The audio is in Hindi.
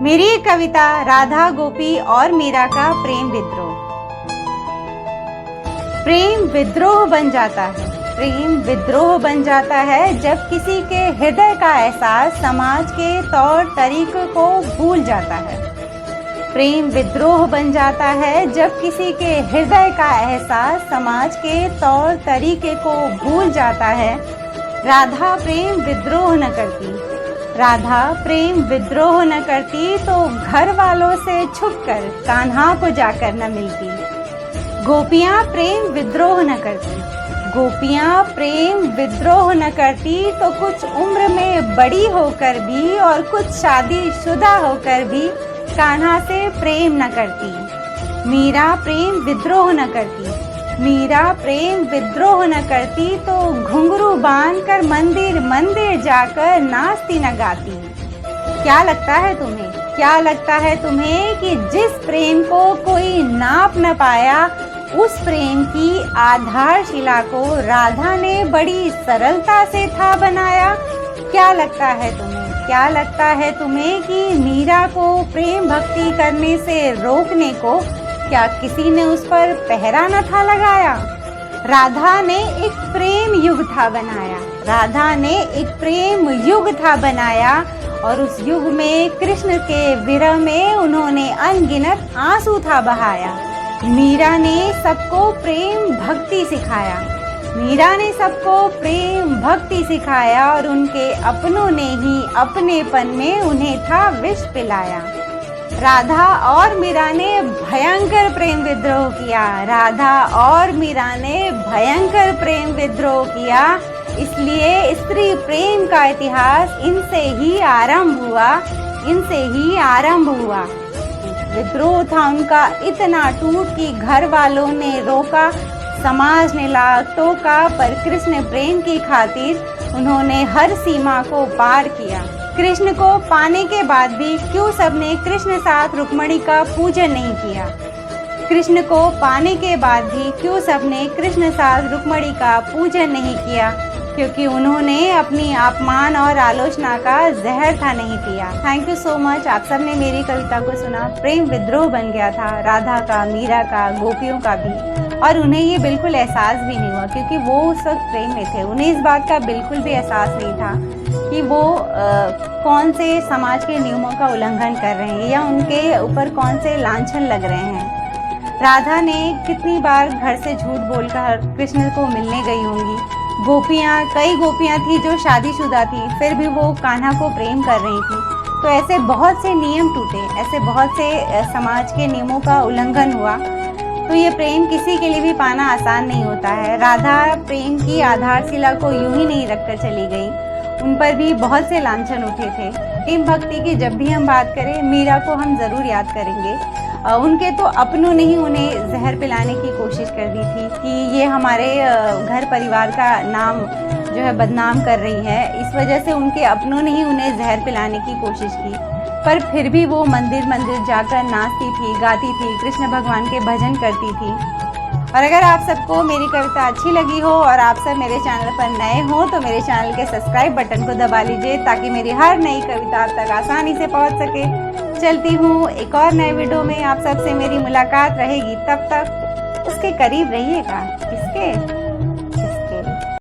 मेरी एक कविता राधा गोपी और मीरा का प्रेम विद्रोह। प्रेम विद्रोह बन जाता है, प्रेम विद्रोह बन जाता है जब किसी के हृदय का एहसास समाज के तौर तरीकों को भूल जाता है। प्रेम विद्रोह बन जाता है जब किसी के हृदय का एहसास समाज के तौर तरीके को भूल जाता है। राधा प्रेम विद्रोह न करती, राधा प्रेम विद्रोह न करती तो घर वालों से छुपकर कान्हा को जाकर न मिलती। गोपियां प्रेम विद्रोह न करती, गोपियां प्रेम विद्रोह न करती तो कुछ उम्र में बड़ी होकर भी और कुछ शादीशुदा होकर भी कान्हा से प्रेम न करती। मीरा प्रेम विद्रोह न करती, मीरा प्रेम विद्रोह न करती तो घुंघरू बांधकर मंदिर मंदिर जाकर नाचती न गाती। क्या लगता है तुम्हें, क्या लगता है तुम्हें कि जिस प्रेम को कोई नाप न पाया उस प्रेम की आधारशिला को राधा ने बड़ी सरलता से था बनाया? क्या लगता है तुम्हें, क्या लगता है तुम्हें कि मीरा को प्रेम भक्ति करने से रोकने को क्या किसी ने उस पर पहरा न था लगाया? राधा ने एक प्रेम युग था बनाया, राधा ने एक प्रेम युग था बनाया और उस युग में कृष्ण के विरह में उन्होंने अनगिनत आंसू था बहाया। मीरा ने सबको प्रेम भक्ति सिखाया, मीरा ने सबको प्रेम भक्ति सिखाया और उनके अपनों ने ही अपनेपन में उन्हें था विष पिलाया। राधा और मीरा ने भयंकर प्रेम विद्रोह किया, राधा और मीरा ने भयंकर प्रेम विद्रोह किया। इसलिए स्त्री प्रेम का इतिहास इनसे ही आरंभ हुआ, इनसे ही आरंभ हुआ। विद्रोह था उनका इतना टूट कि घर वालों ने रोका, समाज ने लाख टोका, पर कृष्ण प्रेम की खातिर उन्होंने हर सीमा को पार किया। कृष्ण को पाने के बाद भी क्यों सबने कृष्ण साथ रुक्मिणी का पूजन नहीं किया? कृष्ण को पाने के बाद भी क्यों सबने कृष्ण साथ रुक्मिणी का पूजन नहीं किया? क्योंकि उन्होंने अपनी अपमान और आलोचना का जहर था नहीं पिया। Thank you so much. आप सब ने मेरी कविता को सुना। प्रेम विद्रोह बन गया था राधा का, मीरा का, गोपियों का भी, और उन्हें ये बिल्कुल एहसास भी नहीं हुआ क्योंकि वो उस वक्त प्रेम में थे। उन्हें इस बात का बिल्कुल भी एहसास नहीं था कि वो कौन से समाज के नियमों का उल्लंघन कर रहे हैं या उनके ऊपर कौन से लांछन लग रहे हैं। राधा ने कितनी बार घर से झूठ बोलकर कृष्ण को मिलने गई होंगी। गोपियाँ, कई गोपियाँ थी जो शादीशुदा थी, फिर भी वो कान्हा को प्रेम कर रही थी। तो ऐसे बहुत से नियम टूटे, ऐसे बहुत से समाज के नियमों का उल्लंघन हुआ। तो ये प्रेम किसी के लिए भी पाना आसान नहीं होता है। राधा प्रेम की आधारशिला को यूं ही नहीं रखकर चली गई, उन पर भी बहुत से लांछन उठे थे। प्रेम भक्ति की जब भी हम बात करें, मीरा को हम ज़रूर याद करेंगे। उनके तो अपनों ने ही उन्हें जहर पिलाने की कोशिश कर दी थी कि ये हमारे घर परिवार का नाम जो है बदनाम कर रही है। इस वजह से उनके अपनों ने ही उन्हें जहर पिलाने की कोशिश की, पर फिर भी वो मंदिर मंदिर जाकर नाचती थी, गाती थी, कृष्ण भगवान के भजन करती थी। और अगर आप सबको मेरी कविता अच्छी लगी हो और आप सब मेरे चैनल पर नए हो तो मेरे चैनल के सब्सक्राइब बटन को दबा लीजिए ताकि मेरी हर नई कविता आप तक आसानी से पहुंच सके। चलती हूँ, एक और नए वीडियो में आप सबसे मेरी मुलाकात रहेगी। तब तक उसके करीब रहिएगा। किसके?